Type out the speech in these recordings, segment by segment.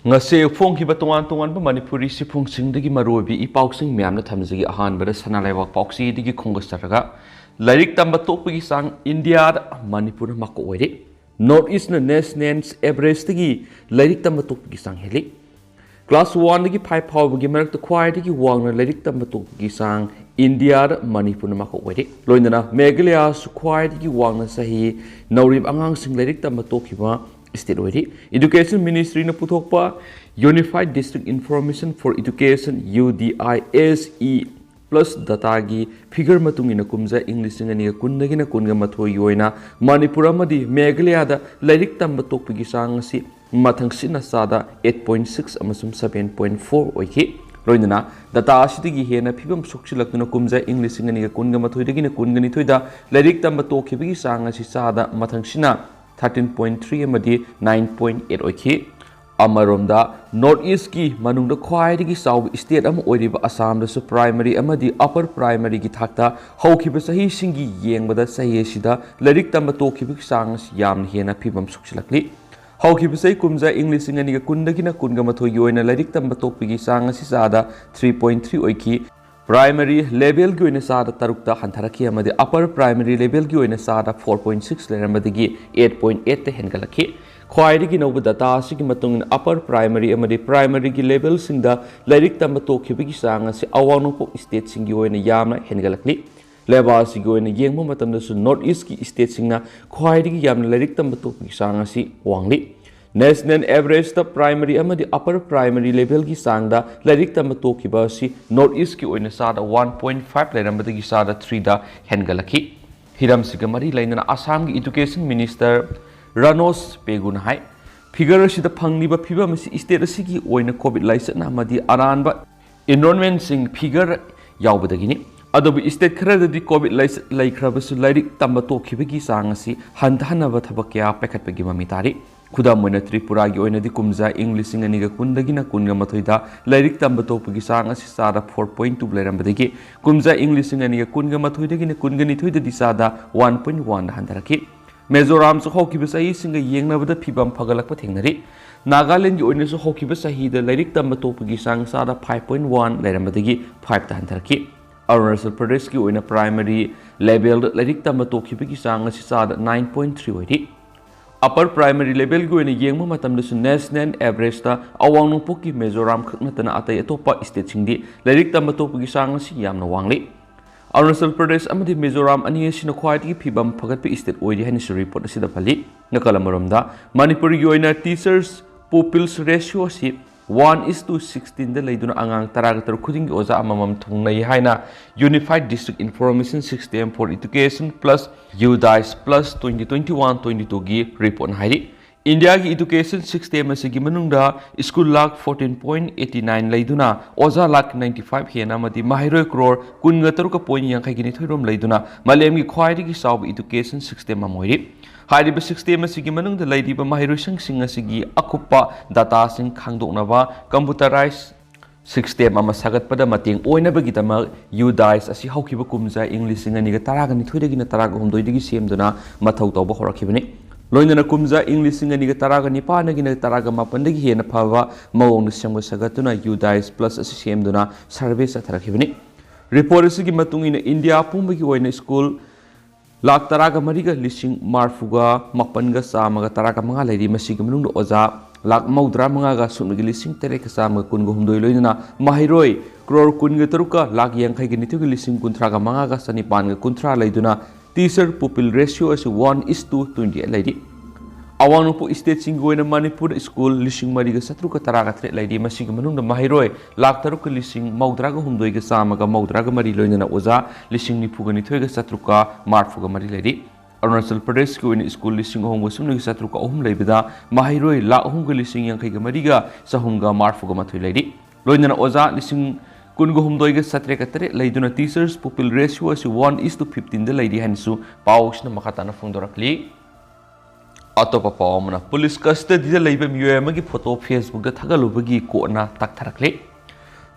ngase phongkiba tongan tongan ba manipuri sifungsingdagi marobi ipausing myamna thamjagi ahanbada sanalaibak paoksidigi khongasaraga lairik tamba tokpagi sang India Manipur mako oire North East nations average dagi lairik tamba tokpagi sang heli class 1 dagi 5 phawbagi marakta khwaidagi wangna lairik tamba tokpagi sang India Manipur mako oire loinana Meghalaya su khwaidagi wangna sahi naurib angang sing lairik tamba tokhiba state oire Education Ministry na puthokpa Unified District Information for Education UDISE plus data gi figure matungina kumja English ngani kundagi na kunga mathoi yoina Manipur amadi Meghalaya da lairik tamba tokpigi sang si mathang sina sada 8.6 amasum 7.4 oike loinana data asidigi hena phibam sokchilakna kumja English ngani kunga mathoi dagi na kungani thoida lairik tamba tokhibigi sang si sada mathang sina 13.3 amadi 9.8 oike Amaromda North East ki manungda khwaidagi saw state am oiriba Assam da su primary amadi upper primary gi thakta hokhiba sahi singi yengbada sahi sida lairik tamba tokhibi sang yam hena phibam sukchilakli hokhiba sahi kumja English ngani ga kundagi na kunga mathoi yoina lairik tamba tokpigi sang si sada 3.3 oiki primary level gi oina sada tarukta hantaraki amadi upper primary level gi oina sada 4.6 leramadi 8.8 te hengalaki khwaidagi nova data asigi matung upper primary amadi primary gi level singda lairik tamba tokhibigi sang asi awanopo state singi oina yamna hengalakli leba asigi oina yengmo matamda su North East ki state singna khwaidagi yamna lairik tamba tokhibigi sang asi wangli national average the primary amadi upper primary level gi sangda lairik tamba tokhiba si North East ki oina sada 1.5 leramadi sada 3 da hengalaki hiram sigamari lainana Assam gi education minister Ranos Pegun hai figure sida phangniba phibam si state asigi oina covid license amadi aranba enrollment sing figure yaubadagini adobe state khradadi covid license laikhrabasu lairik tamba tokhibagi sang asi hantanaba thabakya pekhatpagi mamitari khuda moina Tripura gi oina di kumja English ngani ga kundagi na kunga mathoida lairik tamba tokpagi sang asi sada 4.2 leirambadagi kumja English ngani ga kunga mathoida gi na kungani thoida di sada 1.1 hantaraki Mizoram su hokiba sahi singa yengnabada phibam phagalakpa thengnari Nagaland gi oina su hokiba sahi da lairik tamba tokpagi sang sada 5.1 leirambadagi 5 ta hantaraki Arunachal Pradesh gi oina primary level lairik tamba tokibagi sang asi sada 9.3 oiri upper primary level gi oina yengma matamda su national average ta awang nongpokki Mizoram khaknatana atai atopa state singdi lairik tamba tokpagi sang asi yamna wangli Arunachal Pradesh amadi Mizoram ani asina khwaidagi phibam phagatpi state oiri hani su report asida phali nakalamaromda Manipur gi oina teachers pupils ratio si 1:16 da laiduna Angang taragatar khuding gi oza amamam thungnai haina Unified District Information System for Education plus UDISE plus 2021-22 gi report hairi India ki education system asigi manungda school lakh 14.89 laiduna oza lakh 95 hena madi mahiroi crore kunga taruka point yankai gini thoirom laiduna malem gi khwaidi gi saw education system amoiri hairiba system asigi manungda laidiba mahiroi sing asigi akuppa data sing khangdoknaba computerized system ama sagatpada mateng oinabagi dama UDISE asi haukiba kumja English ngani ga taraga ni thoidagi na taraga homdoi digi semduna mathau tawba horakibani loinana kumja English ngani ga taraga nipana gi na taraga mapandagi hena phava mawong semga sagatuna UDISE plus asi semduna service atharakibani report asigi matungina India pumbagi oina school lakh taraga mariga lising marfuga mapanga samaga taraga manga lairi masigi manung oza lakh maudra manga ga sumgi lising tereka samaga kungo humdoi loinana mahiroi crore kunga taruka lakh yankai gi nithu lising kunthra ga manga ga sanipan ga kunthra laiduna teacher pupil ratio as 1:20 laidi awangpu state singoina Manipur school lising mariga satruka taraga thre laidi masigi manungda mahiroi lakh taruka lising maudra ga humdoi ga samaga maudra ga mari loinana oza lising nipuga nithoi ga satruka marfuga mari laidi Arunachal Pradesh ki oina school lising ohum ga sumni ga satruka ohum laibida mahiroi lakh ohum ga lising yankai ga mariga sahum ga marfuga mathoi laidi loinana oza lising kungo humdoi ga satre ka tere laiduna teachers pupil ratio as 1:15 da laidi hansu pausna makatana phungdorakli atopa pawmana police custody da laiba miyoy amagi photo Facebook da thagalubagi kona taktharakle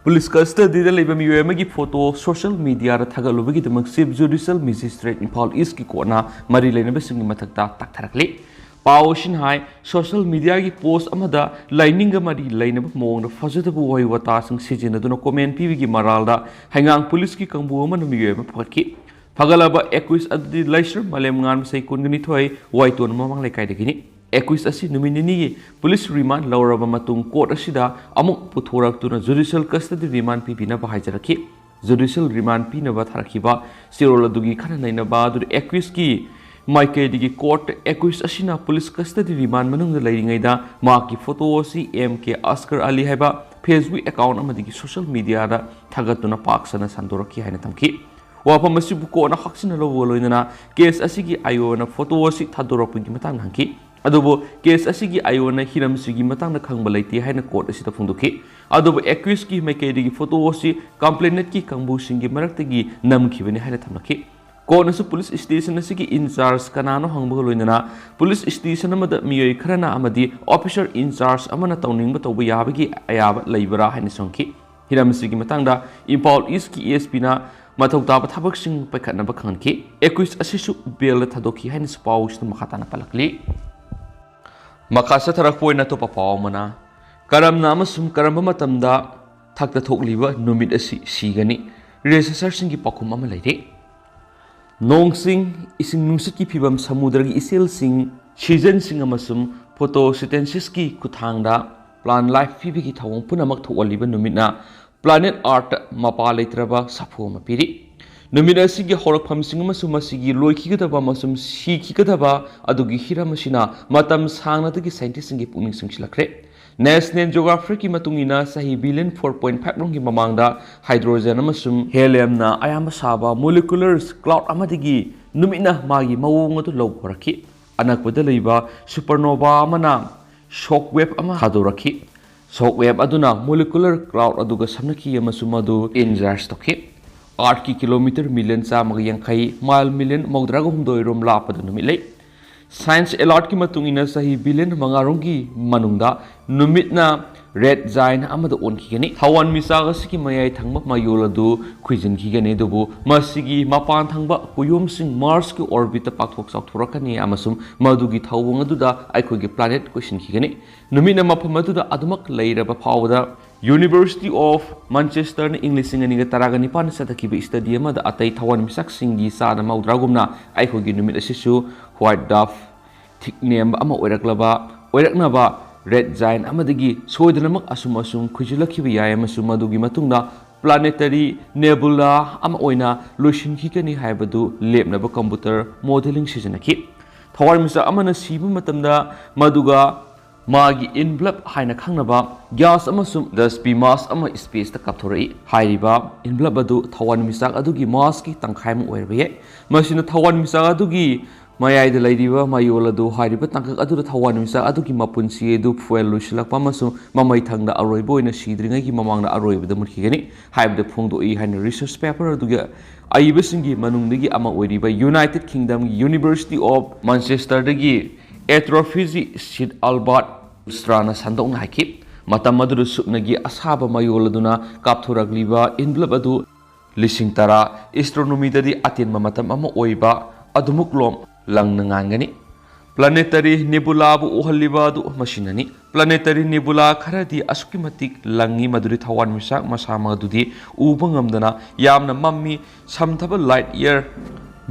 police custody da laiba miyoy amagi photo social media da thagalubagi damak chief judicial magistrate Imphal East ki kona mari lainaba singi mathakta taktharakle पाओसिन हाई social media की post अमदा लाइनिंग मरी लाइनब मोंग फजदब वही वतासंग सिजिनदुना कमेंट पीबी मरालदा हंगांग पुलिस की कंबू अमन मियोय फटकी फगलब 21 अदि लाइसर मलेम ngan sei kunगनि थoi वाइतोन ममंग लेकाइदगिनि 21 असि नुमिनिनि पुलिस रिमांड लौरबा मतुंग कोर्ट असिदा अमुक पुथोरक्तुना जुडिशियल कस्टडी रिमांड पीबिना बाहायजरखि जुडिशियल रिमांड पीनबा थारखिबा सिरोल दुगी खना नैनबा दु 21 की माइकेदिगी कोर्ट 21 असिना पुलिस कस्टडी रिमांड मनुंग लैरिङैदा माकी फोटो असि MK अस्कर अली हैबा फेसबुक अकाउंट अमदिगी सोशल मीडिया दा थागतुना पाक्सना संदोरखि हैना तमखि वाफम असिबु कोना हक्सिना लोइनना केस असिगी आयोना फोटो असि थादोरपगि मतंग हंखि अदुबो केस असिगी आयोना हिरम सिगी मतंग खंगबा लैते हैना कोर्ट असिदा फुंदुखि अदुबो 21 की मैकेदिगी फोटो असि कंप्लेनेंट की कंबू सिंगी मरक्तगी नमखिबनि हैना थमखि कोनसु पुलिस स्टेशन असिगी इंचार्ज कनानो हंगबो लोइनना पुलिस स्टेशन अमदा मियोय खरना अमदी ऑफिसर इंचार्ज अमना तौनिंगबा तौबा याबगी अयाबा लैबरा हैना संखि हिरम सिगी मतंगदा इम्फॉल ईस्ट की ASP ना मथौ ताब थबकसिंग पैखनब खंखि 21 असिसु बेल थदोखि हैन स्पाउस मखाताना पलकली मखासा थरक पोइना तो पापाव मना करम नाम सुम करम मतमदा थक्ता थोकलिबा नुमित असि सिगनि रेसेसर सिंगी पखुम अमा लैरे नोंसिंग इसिंग नुसित की फिबम समुद्र की इसेल सिंग सीजन सिंग अमसुम फोटोसिंथेसिस की कुथांगदा प्लान लाइफ फिबि की थवंग पुनमक थोकलिबा नुमितना प्लानेट आर्ट मपा लेत्रबा साफो मपिरी नुमित असिगी हौरकफमसिंग अमसुम मसिगी लोइखिगदबा मसुम सिखिगदबा अदुगी हिरमसिना मतम सांगनदगी साइंटिस्टसिंगी पुनिंग सिंगसिलखरे नेशनल ज्योग्राफी की मतुंगिना सही बिलियन 4.5 रोंगी ममांगदा हाइड्रोजन अमसुम हेलियमना अयाम साबा मोलिकुलर क्लाउड अमदिगी नुमिना मागी मवोंग अदु लौखरखि अनकबदा लैबा सुपरनोवा अमना शॉक वेव अमा हादोरखि शॉक वेव अदुना मोलिकुलर क्लाउड अदुगा समनखि अमसुम अदु एनर्जाइज तोखि 8 की किलोमीटर मिलियन चामग यंखै माइल मिलियन मौद्राग हुमदोय रोम लापद नुमित लै साइंस अलर्ट की मतुंगिना सही बिलियन मंगारोंगी मनुंगदा नुमितना रेड जाइन अमद ओनखिगनि थवन मिसाग असि मयाय थंग मायोल अदु खुइजिनखिगनि दुबु मसिगी मपान थंग कुयोमसिंग मार्स की ऑर्बिट पाकथोक साउथोरकनि अमसुम मदुगी थवंग अदुदा आइखोगी प्लैनेट क्वेश्चनखिगनि नुमिना मफम अदुदा अदुमक लैरबा फावदा यूनिवर्सिटी ऑफ मैनचेस्टर ने इंग्लिश तरागनी पान सतखिब स्टडी अतई थवन मिसकसिंगी साना मौद्रागुमना आइखोगी नुमित असिसु व्हाइट डफ थिकनेम ओइरकनबा रेड जाइन अमदगी सोइदनमक असुम असुम खुजिलखिब याय अमसुम मदुगी मतुंगदा प्लानेटरी नेबुला अमा ओइना लोइसिनखिगनि हाइबदु लेपनबा कंप्यूटर मॉडलिंग सिजनखि थवन मिसा अमना सिबु मतमदा मदुगा मागी इनवलप हाइना खंगनबा ग्यास अमसुम दस्पी मास अमा स्पेस ता कापथोरई हाइरिबा इनवलप अदु थवन मिसाक अदुगी मास की तंखाइम ओइरबे मसिना थवन मिसाक अदुगी मयाइद लैरिबा मायोल अदु हाइरिबा तंकक अदु थवन मिसाक अदुगी मपुनसी अदु फुएल लुसिलकपा मसु ममै थंगदा अरोइबो ओइना सिद्रिङैगी ममांगदा अरोइबदा मुखिगनि हाइबदा फोंदोई हाइना रिसर्च पेपर अदुगी आइबसिंगी मनुंगदगी अमा ओइरिबा यूनाइटेड किंगडम यूनिवर्सिटी ऑफ मैनचेस्टरदगी एट्रोफिजी सिड अल्बर्ट स्ट्राना संदोंना हाइकि मतम अदु सुपनगी असाबा मायोलदुना कापथोरगलिबा इनवलप अदु लिसिंग तरा एस्ट्रोनोमीददी अतेनबा मतम अमा ओइबा अदुमुकलोम लंगनगांगनि प्लानेटरी नेबुलाबु ओहलिबा अदु मसिननि प्लानेटरी नेबुला खरदी असुकी मतिक लंगी मदुरी थवन मिसाक मसामा अदुदी उबंगमदना यामना मम्मी समथब लाइट ईयर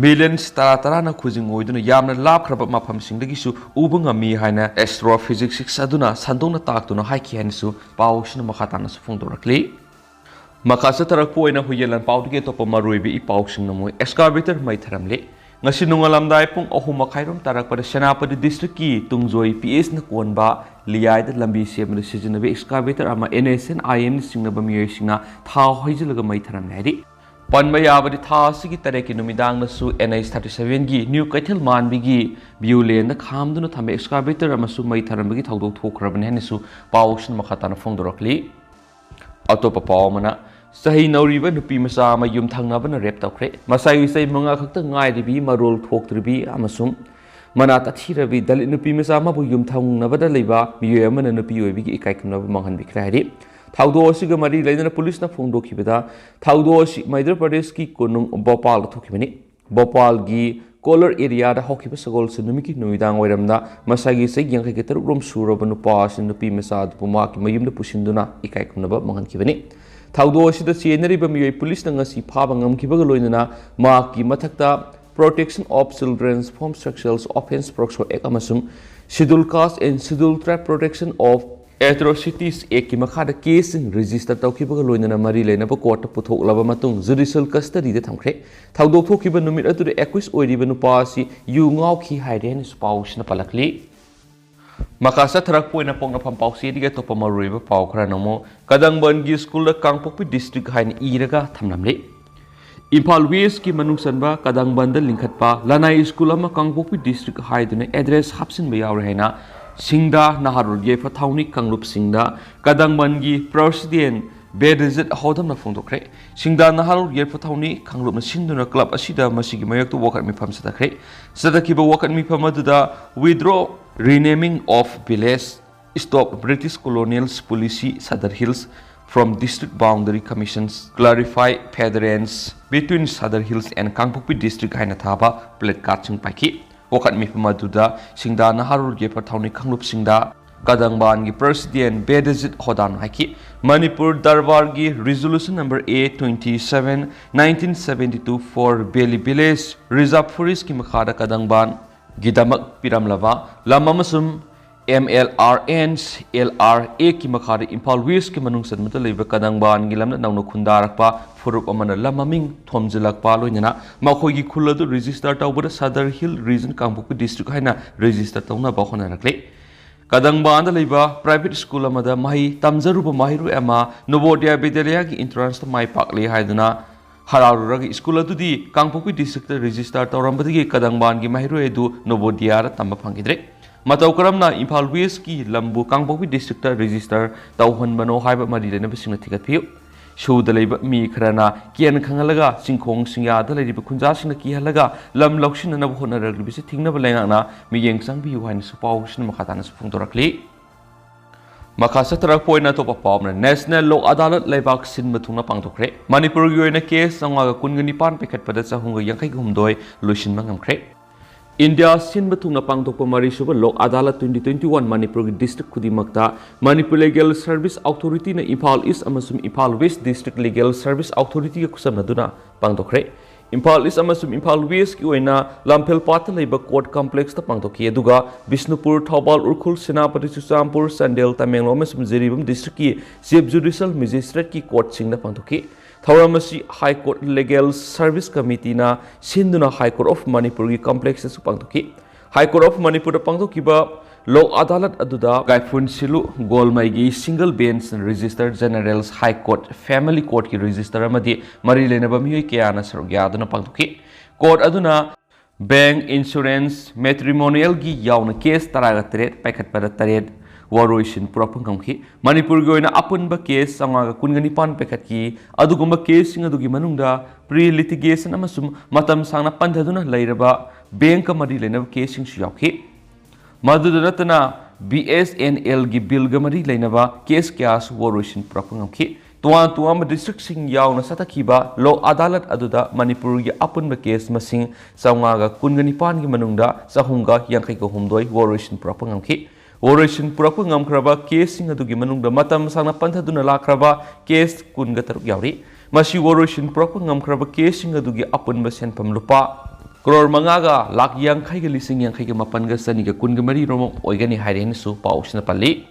मिलियंस तरा तराना खुजिंग ओइदुना यामना लापख्रबा मफमसिंगदगिसु उबंगमी हाइना एस्ट्रोफिजिक्स अदुना संदोंना ताकतुना हाइखि हाइनसु पाउसिना मखातानासु फोंदोरक्ली मखासा तरकपो ओइना हुयेलन पाउदगे तोप मरुइबे इ पाउसिंग नमोय excavator मैथरमले ngasi nungalamdai pung ahum makhairom tarakpada senapati district ki tungzoi PS na konba liai da lambi semna sijinabe excavator ama NSN IN singnaba miyoi singna tha hoijilaga mai tharam nairi panba yabadi tha sigi tareki numidang na su NH 37 gi new kaithel manbi gi viewland da khamduna thame excavator ama su mai tharam gi thawdok thokrabane hanisu pawshin makhatana phongdorokli atopa pawmana सही नौरीब नुपी मचा अमा yum थंगनाबना rape तौख्रे Masai विसै मंगा खक्त ngairibi marol thoktribi amasum mana tathirabi dalit nupi masa ma bu yum thangnabada leiba miyoy amana nupi oibi gi ikai khumnaba manghan bikra hari thaudo asiga mari leidana police na phongdokhibada thaudo asi Madhya Pradesh ki konung Bhopal thokhibani Bhopal gi Color area da hoki ba sagol se numiki nuidang wairamda masagi se yang kai taruk rom suraba nupa sin nupi mesa puma ki mayum da pusinduna ikai kunaba mangan kibani thaudo asida chenari ba miyoi police na ngasi phaba ngam kibaga loinana ma ki mathakta Protection of Children from Sexual Offense Proxo Act amasung Scheduled Caste and Scheduled Tribe Protection of Atrocities Act ki makhada case register tawkibaga loinana mari leinaba court puthok laba matung judicial custody de thamkhre thawdok thokiba numit atu de 21 oiriba nupa si yu ngau khi haiden spouse na palakli Makasa tharak poina pongna pham Paosidi ga topa maruiba pau khara namo kadangban gi school da Kangpokpi district hain iraga thamnamle Imphal West ki manung sanba kadangban da lingkhatpa lanai school ama Kangpokpi district haiduna address hapsin ba yaure haina singda naharur ge phathawni kanglup singda kadangban gi president bedizit hodam na phongdokre singda naharur ge phathawni kanglup na sinduna club asida masigi mayak to wakat mi pham sadakre sadaki ba wakat mi pham aduda withdraw renaming of village stop British colonial policy Sadar Hills from district boundary commissions clarify federance between Sadar Hills and Kangpokpi district haina thaba plate card sing paiki wakat mi pham aduda singda naharur ge phathawni kanglup singda kadangban gi president bedizit hodan haiki Manipur Darbar gi resolution number A27 1972 for Beli village reserve forest ki makhada kadangban gidamak piramlava lamamasum MLRNs LRA ki makhari Imphal West ki manung sanmata leiba kadangban gi lamna nawno khundarakpa furup amana lamaming thomjilakpa loinana makhoi gi khuladu register tawbada Sadar Hill region Kangpokpi district haina register tawna ba khonarakle kadangban da leiba private school amada mahi tamjaruba mahiru ama Novodaya Vidyalaya gi entrance to mai pakle haiduna hararuragi school adudi Kangpokpi district register tawrambadagi kadangban gi mahiru edu Novodaya ra tamba phangidre Matau karamna Imphal West ki lambu Kangpokpi district register tawhan bano haiba mari lena bisingna thikat phiu shu da leiba mi khrana kian khangalaga singkhong singya da leiba khunja singna ki halaga lam loksin na bhona ragli bisi thingna balena na mi yengsang bi yuhain su pau sin makhatana su phungdorakli Makasa tarak poina to papamna National Law Adalat Leibak sin mathungna pangthokre Manipur gi oina case sanga kungani pan pekhat pada chahunga yangkai humdoi luisin mangamkre India sin bathungna pangthokpa mari suba Lok Adalat 2021 Manipur district khudimakta Manipur Legal Service Authority na Imphal East amasum Imphal West District Legal Service Authority ga kusamnaduna pangthokre Imphal East amasum Imphal West ki oina Lamphel Pat leiba court complex ta pangthokhi aduga Bishnupur Thobal Urkhul Senapati Chuchampur Sandel Tamenglong amasum Jiribam district ki chief judicial magistrate ki court singna pangthokhi Thauramasi High Court Legal Service Committee na sinduna High Court of Manipur gi complex su pangthokhi High Court of Manipur da pangthokhi ba Lok Adalat aduda Gaifun Silu Golmai gi single bench registered generals High Court Family Court ki register amadi mari lenaba miyoi kayana sarugya aduna pangthokhi court aduna bank insurance matrimonial gi yauna case taraga tret paikhat pada taret Waroishin Purapangamki, Manipur goina apunba case sanga kungani pekhat ki, adugumba case singa dugi manungda, pre-litigation amasum matam sangna pandhaduna lairaba, bank mari lainab case sing siyauki. Madudanatana BSNL gi bilga mari lainaba case kyas Waroishin Purapangamki. Tuan district sing yaw na satakiba Law Adalat aduda Manipur gi apunba case masing sanga kungani gi manungda sahunga yangkai ko humdoi Waroishin Purapangamki. Oration Purapa Ngamkraba case in the Gimanung the Matam Sana Pantaduna Lakraba case Kungatar Yauri. Mashi Oration Purapa Ngamkraba case in the Dugi upon Basen Pamlupa. Kror Mangaga, Lak Yang Kailising and Kaikamapanga Saniga Kungamari Romo, Ogani Haiden Su Paus Napali.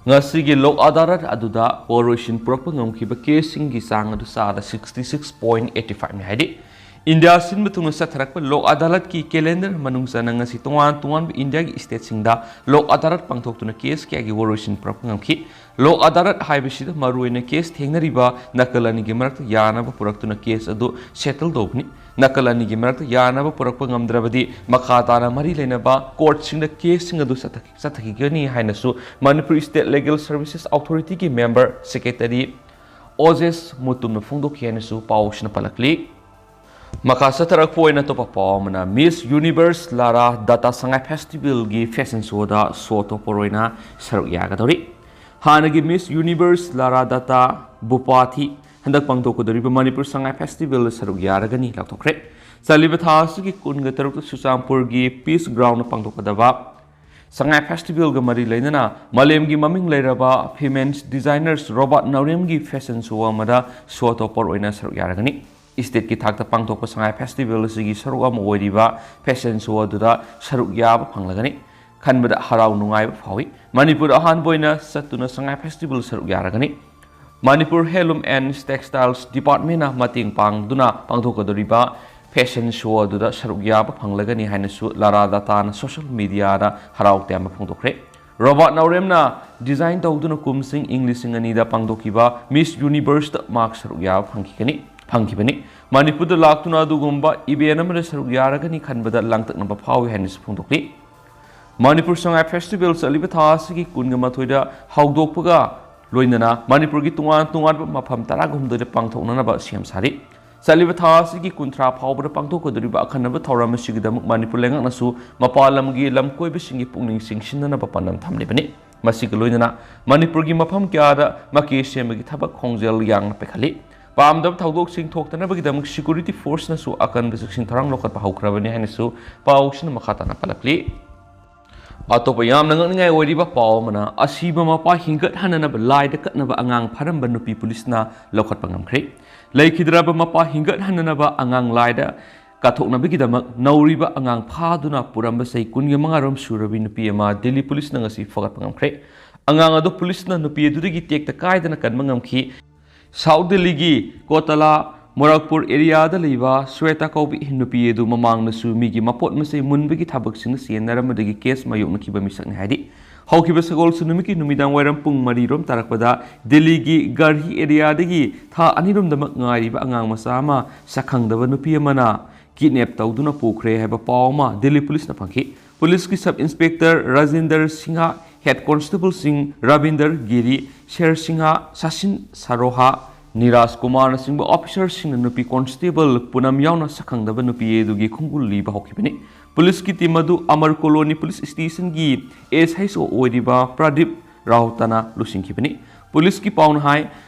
Nasigi Lok Adarat Aduda, Oration Purapa Ngamkiba case in Gisang to Sada 66.85 Hadi. India sin betung sa tarak pa Lok Adalat ki calendar manung sa nang si tuan India ki state singda Lok Adalat pangthok tu na case kaya gi Waroishin Purapangam ki Lok Adalat haibisida maruai na case thengna riba nakalani gi marak yana ba purak tu na case adu settle dobni nakalani gi marak yana ba purak pangam drabadi makata na mari lena ba court singda case singa du sataki gani haina su Manipur State Legal Services Authority ki member secretary Ozes mutum na fungdok yana su paus na palakli Makasa tarak po na to papamana Miss Universe Lara Data Sangai Festival gi fashion show da soto poroina sarugya gadori hanagi Miss Universe Lara Data Bupati hendak pangtoko dari Manipur Sangai Festival sarugya ragani laktokre ꯆꯂꯤꯕ ꯊꯥ ꯑꯁꯤꯒꯤ ꯀꯨꯟꯒ ꯇꯔꯨꯛꯇ ꯆꯨꯔꯆꯥꯟꯄꯨꯔꯒꯤ piece ground ꯄꯥꯡꯊꯣꯛꯀꯗꯕ ꯁꯉꯥꯏ ꯐꯦꯁꯇꯤꯚꯦꯜꯒ ꯃꯔꯤ ꯂꯩꯅꯅ ꯃꯥꯂꯦꯝꯒꯤ ꯃꯃꯤꯡ ꯂꯩꯔꯕ ꯐꯤꯃꯦꯟꯁ ꯗꯤꯖꯥꯏꯅꯔꯁ ꯔꯣꯕꯥꯔꯠ ꯅꯥꯎꯔꯦꯝꯒꯤ ꯐꯦꯁꯟ ꯁꯣ ꯑꯃꯗ ꯁꯣ ꯇꯣꯞꯄꯔ ꯑꯣꯏꯅ ꯁꯔꯨꯛ ꯌꯥꯔꯒꯅꯤ ꯏꯁꯇꯦꯠꯀꯤ ꯊꯥꯛꯇ ꯄꯥꯡꯊꯣꯛꯄ ꯁꯉꯥꯏ ꯐꯦꯁꯇꯤꯚꯦꯜ ꯑꯁꯤꯒꯤ ꯁꯔꯨꯛ ꯑꯃ ꯑꯣꯏꯔꯤꯕ ꯐꯦꯁꯟ ꯁꯣ ꯑꯗꯨꯗ ꯁꯔꯨꯛ ꯌꯥꯕ ꯐꯪꯂꯒꯅꯤ ꯈꯟꯕꯗ ꯍꯔꯥꯎ ꯅꯨꯡꯉꯥꯏꯕ ꯐꯥꯎꯏ ꯃꯅꯤꯄꯨꯔ ꯑꯍꯥꯟꯕ ꯑꯣꯏꯅ ꯆꯠꯇꯨꯅ ꯁꯉꯥꯏ ꯐꯦꯁꯇꯤꯚꯦꯜ ꯁꯔꯨꯛ ꯌꯥꯔꯒꯅꯤ ꯃꯅꯤꯄꯨꯔ ꯍꯦꯟꯂꯨꯝ ꯑꯦꯟ ꯇꯦꯛꯁꯇꯥꯏꯜꯁ ꯗꯤꯄꯥꯔꯠꯃꯦꯟꯠꯅ ꯃꯇꯦꯡ ꯄꯥꯡꯗꯨꯅ ꯄꯥꯡꯊꯣꯛꯀꯗꯧꯔꯤꯕ ꯐꯦꯁꯟ ꯁꯣ ꯑꯗꯨꯗ ꯁꯔꯨꯛ ꯌꯥꯕ ꯐꯪꯂꯒꯅꯤ ꯍꯥꯏꯅꯁꯨ ꯂꯥꯔꯥ ꯗꯥꯇꯥꯅ ꯁꯣꯁꯤꯌꯦꯜ ꯃꯤꯗꯤꯌꯥꯗ ꯍꯔꯥꯎ ꯇꯌꯥꯝꯕ ꯐꯣꯡꯗꯣꯛꯈ꯭ꯔꯦ ꯔꯣꯕꯥꯔꯠ ꯅꯥꯎꯔꯦꯝꯅ ꯗꯤꯖꯥꯏꯟ ꯇꯧꯗꯨꯅ ꯀꯨꯝꯁꯤꯡ ꯏꯪ 2002ꯗ ꯄꯥꯡꯊꯣꯛꯈꯤꯕ ꯃꯤꯁ ꯌꯨꯅꯤꯚꯔꯁꯇ ꯃꯍꯥꯛ ꯁꯔꯨꯛ ꯌꯥꯕ ꯐꯪꯈꯤꯕꯅꯤ ꯃꯅꯤꯄꯨꯔꯗ ꯂꯥꯛꯇꯨꯅ ꯑꯗꯨꯒꯨꯝꯕ ꯏꯚꯦꯟꯠ ꯑꯃꯗ ꯁꯔꯨꯛ ꯌꯥꯔꯒꯅꯤ ꯈꯟꯕꯗ ꯂꯥꯡꯇꯛꯅꯕ ꯐꯥꯎꯏ ꯍꯥꯏꯅꯁꯨ ꯐꯣꯡꯗꯣꯛꯂꯤ ꯃꯅꯤꯄꯨꯔ ꯁꯉꯥꯏ ꯐꯦꯁꯇꯤꯚꯦꯜ ꯆꯠꯂꯤꯕ ꯊꯥ ꯑꯁꯤꯒꯤ 12ꯗ ꯍꯧꯗꯣꯛꯄꯒ ꯂꯣꯏꯅꯅ ꯃꯅꯤꯄꯨꯔꯒꯤ ꯇꯣꯉꯥꯟ ꯇꯣꯉꯥꯟꯕ ꯃꯐꯝ 12ꯗ ꯄꯥꯡꯊꯣꯛꯅꯅꯕ ꯁꯦꯝ ꯁꯥꯔꯤ ꯆꯠꯂꯤꯕ ꯊꯥ ꯑꯁꯤꯒꯤ 30 ꯐꯥꯎꯕꯗ ꯄꯥꯡꯊꯣꯛꯀꯗꯧꯔꯤꯕ ꯑꯈꯟꯅꯕ ꯊꯧꯔꯝ ꯑꯁꯤꯒꯤꯗꯃꯛ ꯃꯅꯤꯄꯨꯔ ꯂꯩꯉꯥꯛꯅꯁꯨ ꯃꯄꯥꯟ ꯂꯝꯒꯤ ꯂꯝꯀꯣꯏꯕꯁꯤꯡꯒꯤ ꯄꯨꯛꯅꯤꯡ ꯆꯤꯡꯁꯤꯟꯅꯅꯕ ꯄꯥꯟꯗꯝ ꯊꯝꯂꯤꯕꯅꯤ ꯃꯁꯤꯒ ꯂꯣꯏꯅꯅ ꯃꯅꯤꯄꯨꯔꯒꯤ ꯃꯐꯝ ꯀꯌꯥꯗ ꯃꯀꯦ ꯁꯦꯝꯕꯒꯤ ꯊꯕꯛ ꯈꯣꯡꯖꯦꯜ ꯌꯥꯡꯅ ꯄꯥꯏꯈꯠꯂꯤ ꯄꯥꯝꯗꯕ ꯊꯧꯗꯣꯛꯁꯤꯡ ꯊꯣꯛꯇꯅꯕꯒꯤꯗꯃꯛ ꯁꯦꯀ꯭ꯌꯨꯔꯤꯇꯤ ꯐꯣꯔꯁꯅꯁꯨ ꯑꯀꯟꯕ ꯆꯦꯛꯁꯤꯟ ꯊꯧꯔꯥꯡ ꯂꯧꯈꯠꯄ ꯍꯧꯈ꯭ꯔꯕꯅꯤ ꯍꯥꯏꯅꯁꯨ ꯄꯥꯎꯁꯤꯅ ꯃꯈꯥ ꯇꯥꯅ ꯄꯜꯂꯛꯂꯤ ꯑꯇꯣꯞꯄ ꯌꯥꯝꯅ ꯉꯛꯅꯤꯡꯉꯥꯏ ꯑꯣꯏꯔꯤꯕ ꯄꯥꯎ ꯑꯃꯅ ꯑꯁꯤꯕ ꯃꯄꯥ ꯍꯤꯡꯒꯠꯍꯟꯅꯅꯕ ꯂꯥꯏꯗ ꯀꯠꯅꯕ ꯑꯉꯥꯡ ꯐꯥꯔꯝꯕ ꯅꯨꯄꯤ ꯄꯨꯂꯤꯁꯅ ꯂꯧꯈꯠꯄ ꯉꯝꯈ꯭ꯔꯦ ꯂꯩꯈꯤꯗ꯭ꯔꯕ ꯃꯄꯥ ꯍꯤꯡꯒꯠꯍꯟꯅꯅꯕ ꯑꯉꯥꯡ ꯂꯥꯏꯗ ꯀꯠꯊꯣꯛꯅꯕꯒꯤꯗꯃꯛ ꯅꯧꯔꯤꯕ ꯑꯉꯥꯡ ꯐꯥꯗꯨꯅ ꯄꯨꯔꯝꯕ ꯆꯍꯤ 25ꯔꯣꯝ ꯁꯨꯔꯕꯤ ꯅꯨꯄꯤ ꯑꯃ ꯗꯤꯜꯂꯤ ꯄꯨꯂꯤꯁꯅ ꯉꯁꯤ ꯐꯒꯠꯄ ꯉꯝꯈ꯭ꯔꯦ ꯑꯉꯥꯡ ꯑꯗꯨ ꯄꯨꯂꯤꯁꯅ ꯅꯨꯄꯤ ꯑꯗꯨꯗꯒꯤ ꯇꯦꯛꯇ ꯀꯥꯏꯗꯅ ꯀꯟꯕ ꯉꯝꯈꯤ ꯁꯥꯎꯊ ꯗꯤꯜꯂꯤꯒꯤ ꯀꯣꯇꯂꯥ ꯃꯣꯔꯛꯄꯨꯔ ꯑꯦꯔꯤꯌꯥꯗ ꯂꯩꯕ ꯁ꯭ꯋꯦꯇꯥ ꯀꯧꯕꯤ ꯅꯨꯄꯤ ꯑꯗꯨ ꯃꯃꯥꯡꯗꯁꯨ ꯃꯤꯒꯤ ꯃꯄꯣꯠ ꯃꯆꯩ ꯃꯨꯟꯕꯒꯤ ꯊꯕꯛꯁꯤꯡꯗ ꯆꯦꯟꯅꯔꯝꯕꯗꯒꯤ ꯀꯦꯁ ꯃꯥꯌꯣꯛꯅꯈꯤꯕ ꯃꯤꯁꯛꯅꯤ ꯍꯥꯏꯔꯤ ꯍꯧꯈꯤꯕ ꯁꯒꯣꯜꯁꯦꯟ ꯅꯨꯃꯤꯠꯀꯤ ꯅꯨꯃꯤꯗꯥꯡ ꯋꯥꯏꯔꯝ ꯄꯨꯡ 4ꯔꯣꯝ ꯇꯥꯔꯛꯄꯗ ꯗꯤꯜꯂꯤꯒꯤ ꯒꯔꯍꯤ ꯑꯦꯔꯤꯌꯥꯗꯒꯤ ꯊꯥ 2ꯔꯣꯝꯗꯃꯛ ꯉꯥꯏꯔꯤꯕ ꯑꯉꯥꯡ ꯃꯆꯥ ꯑꯃ ꯁꯛꯈꯪꯗꯕ ꯅꯨꯄꯤ ꯑꯃꯅ ꯀꯤꯗꯅꯦꯞ ꯇꯧꯗꯨꯅ ꯄꯨꯈ꯭ꯔꯦ ꯍꯥꯏꯕ ꯄꯥꯎ ꯑꯃ ꯗꯤꯜꯂꯤ ꯄꯨꯂꯤꯁꯅ ꯐꯪꯈꯤ ꯄꯨꯂꯤꯁꯀꯤ ꯁꯕ ꯏꯟꯁꯄꯦꯛꯇꯔ ꯔꯥꯖꯦꯟꯗꯔ ꯁꯤꯡꯍ ꯍꯦꯗ ꯀꯣꯟꯁꯇꯦꯕꯜꯁꯤꯡ ꯔꯕꯤꯟꯗꯔ ꯒꯤꯔꯤ ꯁꯦꯔ ꯁꯤꯡꯍ ꯁꯥꯁꯤꯟ ꯁꯥꯔꯣꯍꯥ ꯅꯤꯔꯥꯖ ꯀꯨꯃꯥꯔꯅꯆꯤꯡꯕ ꯑꯣꯐꯤꯁꯔꯁꯤꯡꯅ ꯅꯨꯄꯤ ꯀꯣꯟꯁꯇꯦꯕꯜ ꯄꯨꯅꯝ ꯌꯥꯎꯅ ꯁꯛꯈꯪꯗꯕ ꯅꯨꯄꯤ ꯑꯗꯨꯒꯤ ꯈꯣꯡꯒꯨꯜ ꯂꯤꯕ ꯍꯧꯈꯤꯕꯅꯤ ꯄꯨꯂꯤꯁꯀꯤ ꯇꯤꯝ ꯑꯗꯨ ꯑꯃꯔ ꯀꯣꯂꯣꯅꯤ ꯄꯨꯂꯤꯁ ꯁ꯭ꯇꯦꯁꯟꯒꯤ SHO ꯑꯣꯏꯔꯤꯕ ꯄ꯭ꯔꯗꯤꯞ ꯔꯥꯎꯇꯅ ꯂꯨꯆꯤꯡꯈꯤꯕꯅꯤ ꯄꯨꯂꯤꯁꯀꯤ ꯄꯥꯎꯅ ꯍꯥꯏ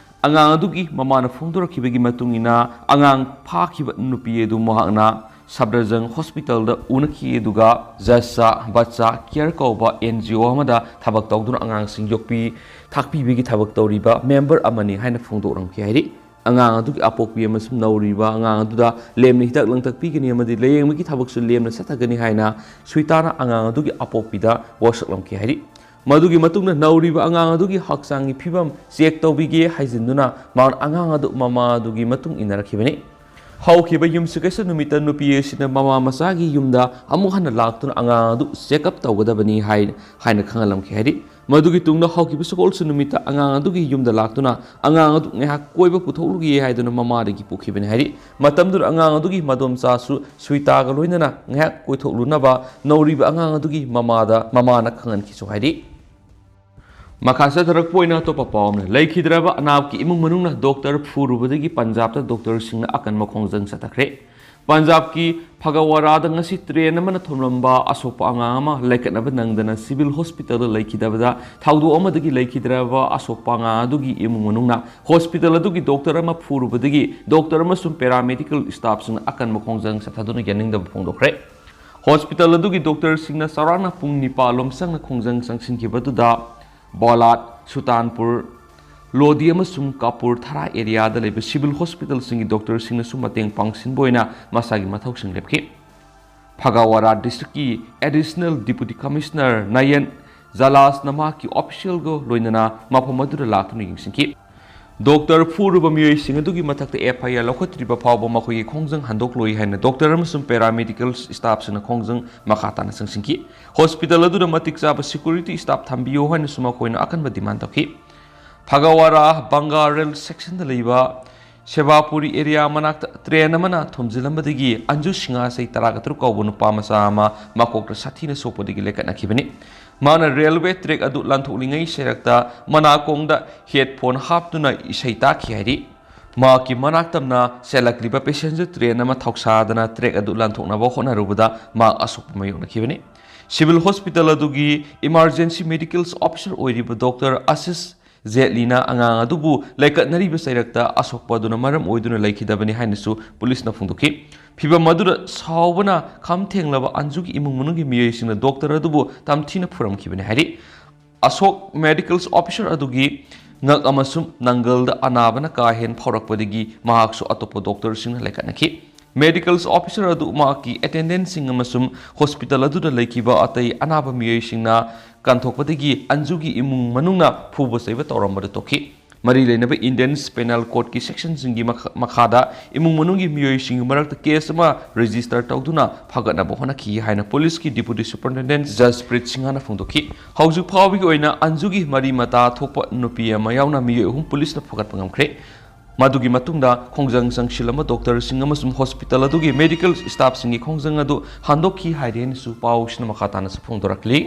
ꯑꯉꯥꯡ ꯑꯗꯨꯒꯤ ꯃꯃꯥꯅ ꯐꯣꯡꯗꯣꯔꯛꯈꯤꯕꯒꯤ ꯃꯇꯨꯡꯏꯟꯅ ꯑꯉꯥꯡ ꯐꯥꯈꯤꯕ ꯅꯨꯄꯤ ꯑꯗꯨ ꯃꯍꯥꯛꯅ ꯁꯕꯗꯔꯖꯪ ꯍꯣꯁꯄꯤꯇꯥꯜꯗ ꯎꯅꯈꯤ ꯑꯗꯨꯒ ꯖꯁꯥ ꯕच्चा ꯀꯦꯌꯔ ꯀꯧꯕ NGO ꯑꯃꯗ ꯊꯕꯛ ꯇꯧꯗꯨꯅ ꯑꯉꯥꯡꯁꯤꯡ ꯌꯣꯛꯄꯤ ꯊꯥꯛꯄꯤꯕꯒꯤ ꯊꯕꯛ ꯇꯧꯔꯤꯕ ꯃꯦꯝꯕꯔ ꯑꯃꯅꯤ ꯍꯥꯏꯅ ꯐꯣꯡꯗꯣꯛꯂꯝꯈꯤ ꯍꯥꯏꯔꯤ ꯑꯉꯥꯡ ꯑꯗꯨꯒꯤ ꯑꯄꯣꯛꯄꯤ ꯑꯃꯁꯨꯡ ꯅꯧꯔꯤꯕ ꯑꯉꯥꯡ ꯑꯗꯨꯗ ꯂꯦꯝꯅ ꯍꯤꯗꯥꯛ ꯂꯥꯡꯊꯛ ꯄꯤꯒꯅꯤ ꯑꯃꯗꯤ ꯂꯥꯌꯦꯡꯕꯒꯤ ꯊꯕꯛꯁꯨ ꯂꯦꯝꯅ ꯆꯠꯊꯒꯅꯤ ꯍꯥꯏꯅ ꯁ꯭ꯋꯤꯇꯥꯅ ꯑꯉꯥꯡ ꯑꯗꯨꯒꯤ ꯑꯄꯣꯛꯄꯤꯗ ꯋꯥꯁꯛꯂꯝꯈꯤ ꯍꯥꯏꯔꯤ ꯃꯗꯨꯒꯤ ꯃꯇꯨꯡꯗ ꯅꯧꯔꯤꯕ ꯑꯉꯥꯡ ꯑꯗꯨꯒꯤ ꯍꯛꯆꯥꯡꯒꯤ ꯐꯤꯕꯝ ꯆꯦꯛ ꯇꯧꯕꯤꯒꯦ ꯍꯥꯏꯖꯤꯟꯗꯨꯅ ꯃꯍꯥꯛꯅ ꯑꯉꯥꯡ ꯑꯗꯨ ꯃꯃꯥ ꯑꯗꯨꯒꯤ ꯃꯇꯨꯡ ꯏꯟꯅꯔꯛꯈꯤꯕꯅꯤ ꯍꯧꯈꯤꯕ ꯌꯨꯝꯁꯀꯩꯁ ꯅꯨꯃꯤꯠꯇ ꯅꯨꯄꯤ ꯑꯁꯤꯅ ꯃꯃꯥ ꯃꯆꯥꯒꯤ ꯌꯨꯝꯗ ꯑꯃꯨꯛ ꯍꯟꯅ ꯂꯥꯛꯇꯨꯅ ꯑꯉꯥꯡ ꯑꯗꯨ ꯆꯦꯛꯑꯞ ꯇꯧꯒꯗꯕꯅꯤ ꯍꯥꯏꯅ ꯈꯪꯍꯜꯂꯝꯈꯤ ꯍꯥꯏꯔꯤ ꯃꯗꯨꯒꯤ ꯇꯨꯡꯗ ꯍꯧꯈꯤꯕ ꯁꯒꯣꯜꯁꯦꯟ ꯅꯨꯃꯤꯠꯇ ꯑꯉꯥꯡ ꯑꯗꯨꯒꯤ ꯌꯨꯝꯗ ꯂꯥꯛꯇꯨꯅ ꯑꯉꯥꯡ ꯑꯗꯨ ꯉꯥꯏꯍꯥꯛ ꯀꯣꯏꯕ ꯄꯨꯊꯣꯛꯂꯨꯒꯦ ꯍꯥꯏꯗꯨꯅ ꯃꯃꯥꯗꯒꯤ ꯄꯨꯈꯤꯕꯅꯤ ꯍꯥꯏꯔꯤ ꯃꯇꯝꯗꯨꯗ ꯑꯉꯥꯡ ꯑꯗꯨꯒꯤ ꯃꯗꯣꯝꯆꯥꯁꯨ ꯁ꯭ꯋꯤꯇꯥꯒ ꯂꯣꯏꯅꯅ ꯉꯥꯏꯍꯥꯛ ꯀꯣꯏꯊꯣꯛꯂꯨꯅꯕ ꯅꯧꯔꯤꯕ ꯑꯉꯥꯡ ꯑꯗꯨꯒꯤ ꯃꯃꯥꯅ ꯈꯪꯍꯟꯈꯤꯁꯨ ꯍꯥꯏꯔꯤ ꯃꯈꯥ ꯆꯠꯊꯔꯛꯄ ꯑꯣꯏꯅ ꯑꯇꯣꯞꯄ ꯄꯥꯎ ꯑꯃꯅ ꯂꯩꯈꯤꯗ꯭ꯔꯕ ꯑꯅꯥꯕꯀꯤ ꯏꯃꯨꯡ ꯃꯅꯨꯡꯅ ꯗꯣꯛꯇꯔ ꯐꯨꯔꯨꯕꯗꯒꯤ ꯄꯟꯖꯥꯕꯇ ꯗꯣꯛꯇꯔꯁꯤꯡꯅ ꯑꯀꯟꯕ ꯈꯣꯡꯖꯪ ꯆꯠꯊꯈ꯭ꯔꯦ ꯄꯟꯖꯥꯕꯀꯤ ꯐꯒꯋꯥꯔꯥꯗ ꯉꯁꯤ ꯇ꯭ꯔꯦꯟ ꯑꯃꯅ ꯊꯣꯝꯂꯝꯕ ꯑꯁꯣꯛꯄ ꯑꯉꯥꯡ ꯑꯃ ꯂꯩꯀꯠꯅꯕ ꯅꯪꯗꯅ ꯁꯤꯚꯤꯜ ꯍꯣꯁꯄꯤꯇꯥꯜꯗ ꯂꯩꯈꯤꯗꯕꯗ ꯊꯧꯗꯣꯛ ꯑꯃꯗꯒꯤ ꯂꯩꯈꯤꯗ꯭ꯔꯕ ꯑꯁꯣꯛꯄ ꯑꯉꯥꯡ ꯑꯗꯨꯒꯤ ꯏꯃꯨꯡ ꯃꯅꯨꯡꯅ ꯍꯣꯁꯄꯤꯇꯥꯜ ꯑꯗꯨꯒꯤ ꯗꯣꯛꯇꯔ ꯑꯃ ꯐꯨꯔꯨꯕꯗꯒꯤ ꯗꯣꯛꯇꯔ ꯑꯃꯁꯨꯡ ꯄꯦꯔꯥꯃꯦꯗꯤꯀꯦꯜ ꯁ꯭ꯇꯥꯐꯁꯤꯡꯅ ꯑꯀꯟꯕ ꯈꯣꯡꯖꯪ ꯆꯠꯊꯗꯨꯅ ꯌꯥꯅꯤꯡꯗꯕ ꯐꯣꯡꯗꯣꯛꯈ꯭ꯔꯦ ꯍꯣꯁꯄꯤꯇꯥꯜ ꯑꯗꯨꯒꯤ ꯗꯣꯛꯇꯔꯁꯤꯡꯅ ꯆꯥꯎꯔꯥꯛꯅ ꯄꯨꯡ 9 ꯆꯪꯅ ꯈꯣꯡꯖꯪ ꯆꯪꯁꯤꯟꯈꯤꯕꯗꯨꯗ ꯕꯣꯂꯥꯠ ꯁꯨꯜꯇꯥꯟꯄꯨꯔ ꯂꯣꯗꯤ ꯑꯃꯁꯨꯡ ꯀꯥꯄꯨꯔ ꯊꯥꯔꯥ ꯑꯦꯔꯤꯌꯥꯗ ꯂꯩꯕ ꯁꯤꯚꯤꯜ ꯍꯣꯁꯄꯤꯇꯥꯜꯁꯤꯡꯒꯤ ꯗꯣꯛꯇꯔꯁꯤꯡꯅꯁꯨ ꯃꯇꯦꯡ ꯄꯥꯡꯁꯤꯟꯕ ꯑꯣꯏꯅ ꯃꯁꯥꯒꯤ ꯃꯊꯧꯁꯤꯡ ꯂꯦꯞꯈꯤ ꯐꯒꯋꯥꯔꯥ ꯗꯤꯁꯇ꯭ꯔꯤꯛꯀꯤ ꯑꯦꯗꯤꯁꯅꯦꯜ ꯗꯤꯄꯨꯇꯤ ꯀꯃꯤꯁꯅꯔ ꯅꯌꯟ ꯖꯥꯂꯥꯁꯅ ꯃꯍꯥꯛꯀꯤ ꯑꯣꯐꯤꯁꯤꯌꯦꯜꯒ ꯂꯣꯏꯅꯅ ꯃꯐꯝ ꯑꯗꯨꯗ ꯂꯥꯛꯇꯨꯅ ꯌꯦꯡꯁꯤꯟꯈꯤ ꯗꯣꯛꯇꯔ ꯐꯨꯔꯨꯕ ꯃꯤꯑꯣꯏꯁꯤꯡ ꯑꯗꯨꯒꯤ ꯃꯊꯛꯇ FIR ꯂꯧꯈꯠꯇ꯭ꯔꯤꯕ ꯐꯥꯎꯕ ꯃꯈꯣꯏꯒꯤ ꯈꯣꯡꯖꯪ ꯍꯟꯗꯣꯛꯂꯣꯏ ꯍꯥꯏꯅ ꯗꯣꯛꯇꯔ ꯑꯃꯁꯨꯡ ꯄꯦꯔꯥꯃꯦꯗꯤꯀꯦꯜ ꯁ꯭ꯇꯥꯐꯁꯤꯡꯅ ꯈꯣꯡꯖꯪ ꯃꯈꯥ ꯇꯥꯅ ꯆꯪꯁꯤꯟꯈꯤ ꯍꯣꯁꯄꯤꯇꯥꯜ ꯑꯗꯨꯗ ꯃꯇꯤꯛ ꯆꯥꯕ ꯁꯦꯀ꯭ꯌꯨꯔꯤꯇꯤ ꯁ꯭ꯇꯥꯐ ꯊꯝꯕꯤꯌꯨ ꯍꯥꯏꯅꯁꯨ ꯃꯈꯣꯏꯅ ꯑꯀꯟꯕ ꯗꯤꯃꯥꯟ ꯇꯧꯈꯤ ꯐꯒꯋꯥꯔꯥ ꯕꯪꯒꯥ ꯔꯦꯜ ꯁꯦꯛꯁꯟꯗ ꯂꯩꯕ ꯁꯦꯕꯥꯄꯨꯔꯤ ꯑꯦꯔꯤꯌꯥ ꯃꯅꯥꯛꯇ ꯇ꯭ꯔꯦꯟ ꯑꯃꯅ ꯊꯣꯝꯖꯤꯜꯂꯝꯕꯗꯒꯤ ꯑꯟꯖꯨ ꯁꯤꯡꯍ ꯆꯍꯤ 13 ꯀꯧꯕ ꯅꯨꯄꯥ ꯃꯆꯥ ꯑꯃ ꯃꯀꯣꯛꯇ ꯁꯥꯊꯤꯅ ꯁꯣꯛꯄꯗꯒꯤ ꯂꯩꯀꯠꯅꯈꯤꯕꯅꯤ ꯃꯥꯅ ꯔꯦꯜꯋꯦ ꯇ꯭ꯔꯦꯛ ꯑꯗꯨ ꯂꯥꯟꯊꯣꯛꯂꯤꯉꯩ ꯁꯦꯔꯛꯇ ꯃꯅꯥꯀꯣꯡꯗ ꯍꯦꯗꯐꯣꯟ ꯍꯥꯞꯇꯨꯅ ꯏꯁꯩ ꯇꯥꯈꯤ ꯍꯥꯏꯔꯤ ꯃꯍꯥꯛꯀꯤ ꯃꯅꯥꯛ ꯇꯝꯅ ꯆꯦꯜꯂꯛꯂꯤꯕ ꯄꯦꯁꯦꯟꯖꯔ ꯇ꯭ꯔꯦꯟ ꯑꯃ ꯊꯧꯁꯥꯗꯅ ꯇ꯭ꯔꯦꯛ ꯑꯗꯨ ꯂꯥꯟꯊꯣꯛꯅꯕ ꯍꯣꯠꯅꯔꯨꯕꯗ ꯃꯍꯥꯛ ꯑꯁꯣꯛꯄ ꯃꯥꯌꯣꯛꯅꯈꯤꯕꯅꯤ ꯁꯤꯚꯤꯜ ꯍꯣꯁꯄꯤꯇꯥꯜ ꯑꯗꯨꯒꯤ ꯏꯃꯥꯔꯖꯦꯟꯁꯤ ꯃꯦꯗꯤꯀꯦꯜ ꯑꯣꯐꯤꯁꯔ ꯑꯣꯏꯔꯤꯕ doctor Aziz Zetlina Angang adubu laikatnari besairakta asokpa duna maram oiduna Leikhidabani hainasu police na phungdoki phiba madura sawbana khamthenglaba anjugi imung munungi miyesingna doctor adubu tamthina phuramkhibani hari Asok medical officer adugi ngak amasum nangalda anabana ka hen phaurakpadagi mahaksu atopo doctor singna laikatnaki medical officer adu maki attendant sing amasum hospital aduda laikiba atai anaba miyesingna kanthokpadagi anjugi imung manungna phuba saiba tawrambada toki mari leinaba Indian Penal Code ki section singi makhada imung manungi miyoi sing marakta case ma register tawduna phagatna bohana ki haina police ki deputy superintendent Jasprit Singhana phungdoki hauju phawi ki oina anjugi mari mata thokpa nupi ama yauna miyoi hum police na phagat pangamkhre madugi matungda khongjang sangshilama doctor sing amasum hospital adugi medical staff singi khongjang adu handokhi haiden su pausna makhatana sa phungdorakli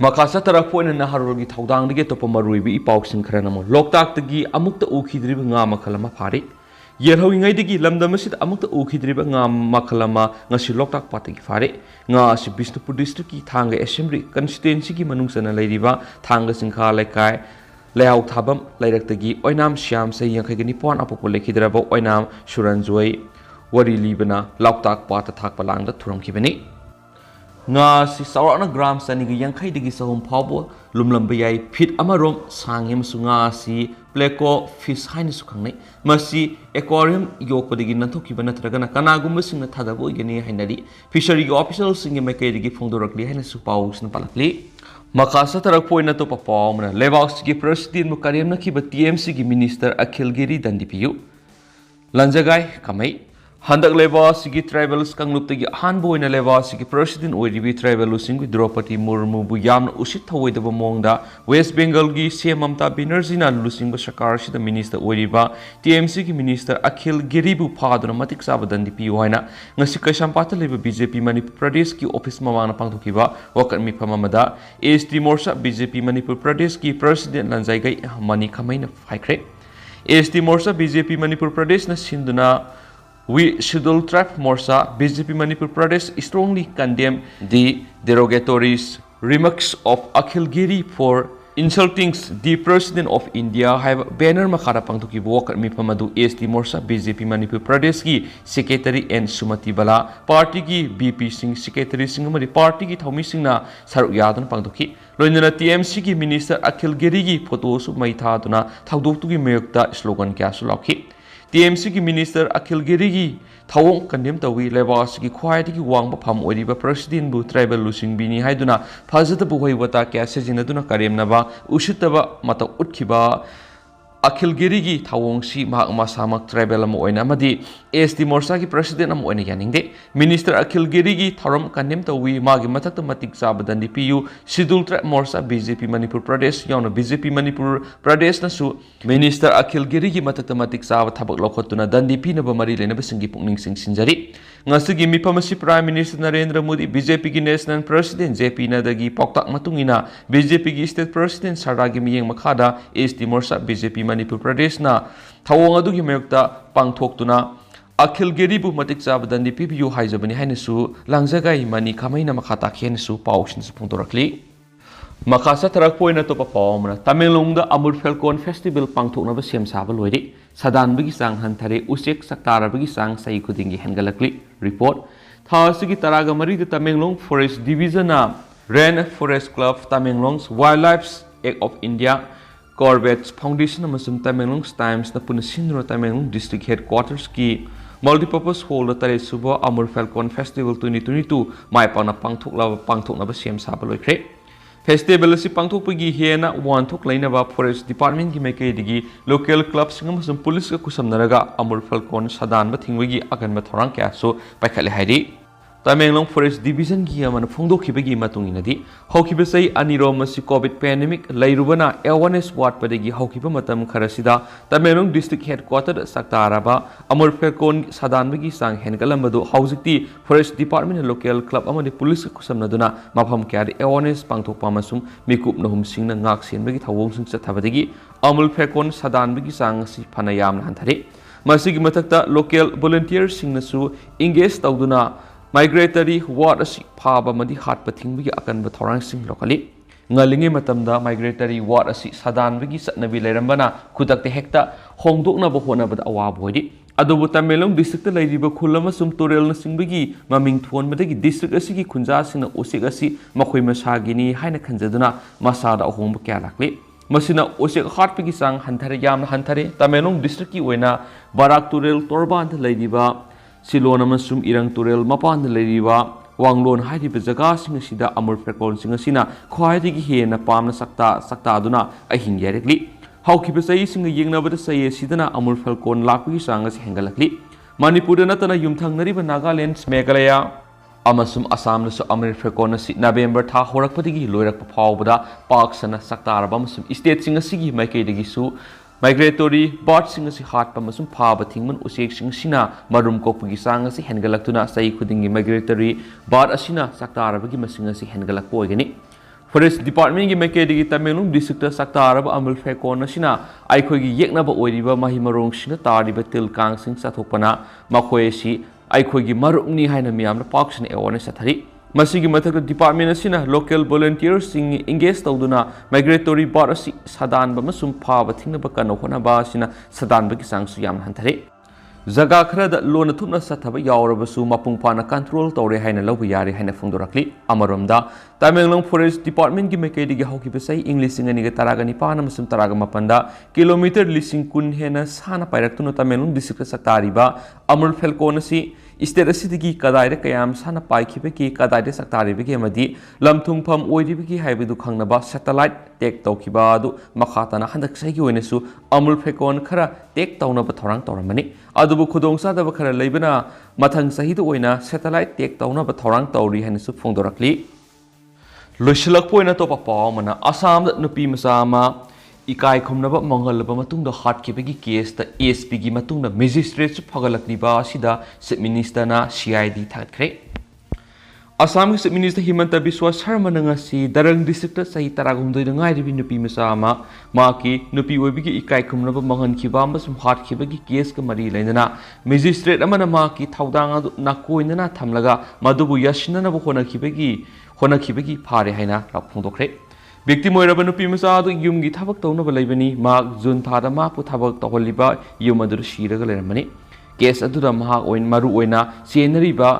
Makasa tarakpoina na harogi thaudang dige topa maruibi ipausing kharanamo loktak tagi amukta ukhidriba nga makhalama phari yerhawi ngai digi lamdamasit amukta ukhidriba nga makhalama ngasi loktak patagi phari nga si Bishnupur district ki thanga assembly constituency ki manungsana leiriba thanga singkha laikai layau thabam lairak-tagi oinam syam sai yankhai pon apopo Lekhidraba oinam Suranjoi wari libana loktak pata thakpa langda thuramkhibani nga si sawrakna gram saniga yankhai digi sahum phawbo lumlamba yai phit amarom sangem sunga si pleko fish haina sukhangnai masi aquarium yokpadigi nanthokiba natragana kanagumba singna thadabo igani hainari fishery official singe makai digi phongdorakli haina supausna palakli makasa tarak poina to papawmna Leibakse ki president mukaremna kiba TMC ki minister Akhil-Giri dandipiyu lanjagai kamai Handak Leibakse ki tribals kangluptagi ahanba oina Leibakse ki president oiribi tribal usingwi Draupadi Murmu bu yamna usit thawoidaba mongda West Bengal gi CM Mamta Banerjee na lusingba sarkar sida minister oiriba TMC ki minister Akhil-Giri bu phaduna matik saba dandipiyu haina ngasi Kaisampata leba BJP Manipur Pradesh ki office mamangna pangthokiba wakat mifam amada AST Morcha BJP Manipur Pradesh ki president lanjaigai mani khamaina phaikhre AST Morcha BJP Manipur Pradesh na sinduna We Scheduled Tribe Morcha BJP Manipur Pradesh strongly condemn the derogatory remarks of Akhil-Giri for insulting the President of India. Have banner makhara pangthoki walk mipamadu AST Morcha BJP Manipur Pradesh ki Secretary N Sumati Bala party ki BP Singh Secretary Singh amari party ki Thaumi Singh na saruk yadan pangthoki loinana TMC ki Minister Akhil-Giri ki photo su mai thaduna thaudoktugi mayokta slogan kya su lakhi TMC ki minister Akhil-Giri ki thawong condemn tawi Leibakse ki khwaidagi wangba pham oiriba president bu tribal lusing bini haiduna phajata bu hoi wata kya sejinaduna karemnaba usitaba mata utkhiba Akhil-Giri ki thawong si mahakma samak tribal am oina amadi AST Morcha ki president am oina yaningde minister Akhil-Giri ki tharam condemn tawi magi mathakta matik chaba dandipiyu Scheduled Tribe Morcha BJP Manipur Pradesh yauna BJP Manipur Pradesh na su minister Akhil-Giri ki mathakta matik chaba thabak lokhotuna dandipi na bamari lena basingi pungning sing sinjari ngasigi mipamasi Prime Minister Narendra Modi BJP ki national president JP Nadagi poktak matungina BJP ki state president Saragi miyeng makhada AST Morcha BJP Manipur Pradesh na thawong adugi mayokta pangthoktuna Akhil-Giri bu matik chaba dandipi biyu haijabani hainasu langjagai mani khamaina makhata khenasu pausin su phungdorakli Makasa tarak poina to papawmna Tamenglongda Amur Falcon Festival pangthoknaba sem saba loiri sadanbagi sang hanthare usek saktarabagi sang sai khudingi hengalakli report thasigi taraga mari de Tamenglong Forest Division na Rain Forest Club Tamenglong's Wildlife Act of India Corbett's Foundation amasum Tamenglong Times na punasinro Tamenglong District Headquarters ki Multipurpose Hall da tare suba Amur Falcon Festival 2022 mai pana pangthoknaba sem saba loikre Festival si pangthokpagi hena wanthok lainaba Forest Department ki maikaidigi local clubs ngamsum police ka kusamnaraga Amur Falcon sadanba thingwagi aganba thorang kya so paikhale hairi Tamenglong Forest Division ki amana phongdokhibagi matunginadi haukiba sai anirom masi COVID pandemic lairubana awareness watpadagi haukiba matam kharasida Tamenglong district headquarter saktaraba Amur Falcon sadanbagi sang hengalambadu haujikti Forest Department local club amani police ka kusamnaduna mafam kyari awareness pangthokpa masum mikup nahum singna ngak senbagi thawong sing chathabadagi Amur Falcon sadanbagi sang si phanayam hanthare masigi mathakta local volunteers singnasu engage tawduna Migratory ward asi phaba madi hat pathing bi akan ba thorang sing lokali ngalingay matamda migratory ward asi sadanbagi satnabi leirambana khudak te hekta hongdoknaba honabada awab hoidi adubu Tamelong district ta leiriba khulama sum torel na singbagi maming thon madagi district asigi khunja sina osik asi makhoi masagini haina khanjaduna masada ahomba kya lakli masina osik hatpigi sang hanthare yamna hanthare Tamelong district ki oina barak torel torban leiriba silon amasum irang torel mapan leiriba wanglon hairiba jaga sing asida amur frekon sing asina khwaidigi hena pamna sakta aduna ahing yarekli haukiba sai sing yengnabada sai sidana amur falcon lakpagi sang asi hengalakli manipur natana yumthangnariba Nagaland Meghalaya amasum Assam nasu amur falcon asi November tha horakpadigi loirakpa phawbada paksana saktaraba amasum state sing asigi maikaidigi su migratory bird sing asi hatpa amasum phaba thingman usek sing sina marum kokpagi sang asi hengalaktuna sai khudingi migratory bird asina saktarabagi masing asi hengalakpa oigani Forest Department ki maikaidigi Tamelong district sakta araba amul fekon asina aikhoigi yeknaba oiriba mahimarong sina tariba tilkang sing sathokpana makhoi si aikhoigi marupni haina miyamna paksana awareness athari masigi mathak department asina local volunteers sing engage tawduna migratory bird asi sadan ba masum phaba thingnaba kano khonaba asina sadan ba ki sangsu yam hanthari Zaga kharada lona thupna sathaba yawrabasu mapung pana control tawre haina lobu yari haina phungdorakli amaromda Tamelong Forest Department ki maikaidigi haukiba sai English singaniga taragani pana masum taraga mapanda kilometer lising kun hena sana pairaktuna Tamelong district saktariba amul felkonasi state asidigi kadaira kayam sana paikibeki kadaira saktaribeki amadi lamthungpham oiribeki haibidu khangnaba satellite tek tawkiba adu makhatana handak saigi oinesu amul felkon khara tek tawnaba thorang tawramani adubu khudongsadaba khara leibana mathang sahidu oina satellite tek tawnaba thorang tawri hainasu phungdorakli Loisilak po na to papaw mana Assam da nupi masama ikai khumnaba mangalaba matungda hatkibagi case ta ASP gi matungda magistrate su phagalakliba sida chief minister na CID thakre Assam chief minister Himanta Biswa Sharma ngasi Darang district ta sahi taragumdoi da ngai ribi nupi masama maki nupi oibigi ikai khumnaba mangan khiba masum hatkibagi case ka mari lainana magistrate amana maki thaudang adu nakoinana thamlaga madubu yashinana bu khona khibagi honakibagi phare haina rapphungdokre victim oiraba nupi macha adu yumgi thabak tawnaba leibani mak jun thada ma pu thabak tawholiba yum adu shiraga leramani case adu maha oin maru oina senariba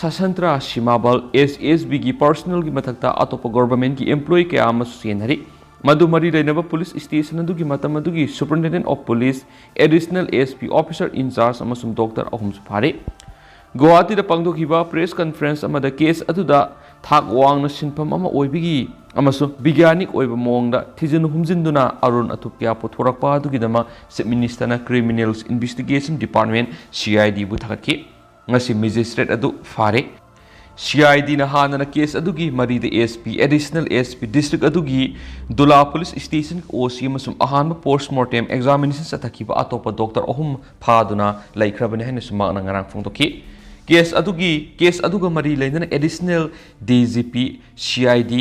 sasantra simabal SSB gi personal gi mathakta atopa government gi employee ke ama senari madu mari rainaba police station adu gi matam adu gi superintendent of police additional SP officer in charge amasum doctor ahum su phare Guwahati da pangdokhiba press conference amada case aduda thak wangna sinpham ama oibigi amasu bigyanik oiba mongda thijin humjinduna arun athupya pothorakpa adugidama chief minister na criminals investigation department CID bu thakki ngasi magistrate adu fare CID na hana na case adugi mari the SP additional SP district adugi Dula police station OC amasum ahanba postmortem examination sathakhiba atopa doctor ahum phaduna laikhrabani haina suma na ngarang phungdokhi case aduga mari lainana additional DGP CID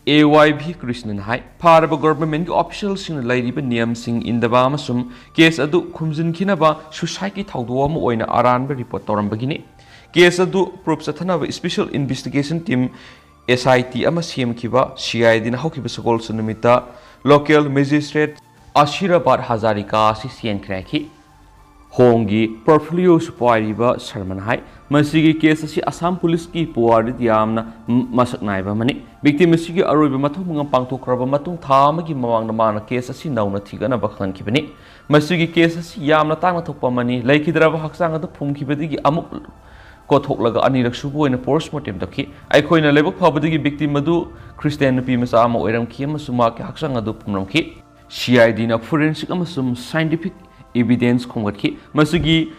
AYB Krishnan hai Pharamba government ki official sing lairiba niyam sing indaba amasum case adu khumjin khinaba suicide ki thawdo ama oina aranba report tawrambagini case adu proof sathanaba special investigation team SIT ama CM-khiba CID na haukiba sakol sunumita local magistrate Ashirabad Hazarika si CN krakhi Hongi portfolio supairiba Sharman hai masigi case asi Assam police ki puari yamna masak naiba mani victim asigi aroiba mathung ngam pangtokraba matung thama gi mawang na mana case asi nauna thigana bakhan kibani masigi case asi yamna tangna thokpa mani Leikhidraba haksang adu phumkhibadigi amuk ko thoklaga anirak subu oina postmortem dakhi aikhoina lebak phabadigi victim adu Christian nupi masa ama oiram ki amasuma ki haksang adu phumramki CID na forensic amasum scientific evidence khongatki masugi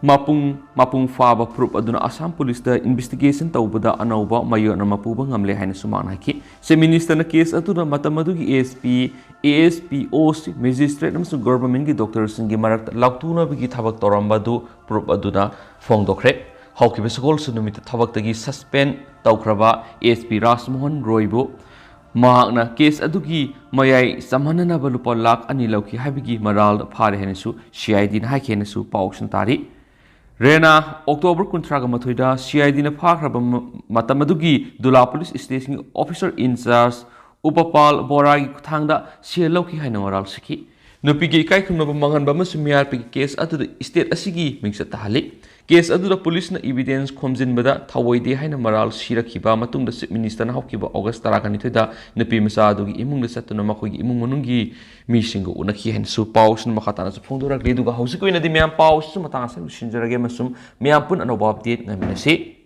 mapung faba proof aduna Assam police da investigation tawbada anauba mayona mapuba ngamle haina sumana ki se minister na case atuna matamadugi ASP OC magistrate amsu government gi doctor singi marak laktuna bigi thabak toramba du proof aduna phongdokre haukibe sakol sunumita thabak tagi suspend tawkraba ASP Rasmohan Roybo Mahakna case adugi mayai samhanana balupa lak ani lauki habigi maral phare henesu CID na haikenesu pausan tari Rena October kuntraga mathoida CID na phakraba matamadugi Dula police station officer in charge Upapal Boragi Kutanga, Sialoki Hanoral Siki. Nupigi Kaikunaba Manganba Musumiarpi case at the estate Asigi, Mingsatahali. Case at the police na evidence comes in Bada, Tawai Haina Maral, Shira Kiba, Matung, the Minister Hokiba, August Tarakanita, Nupi Masadu, Imung the Satunamaki, Imungi, Mishingo, Unaki, and so Paus and Makatana, Pondura, Leduga, Hosikuina, the Mian Paus, Sumatana, Shinjaragemasum, Miapun and Obab date, Naminasi.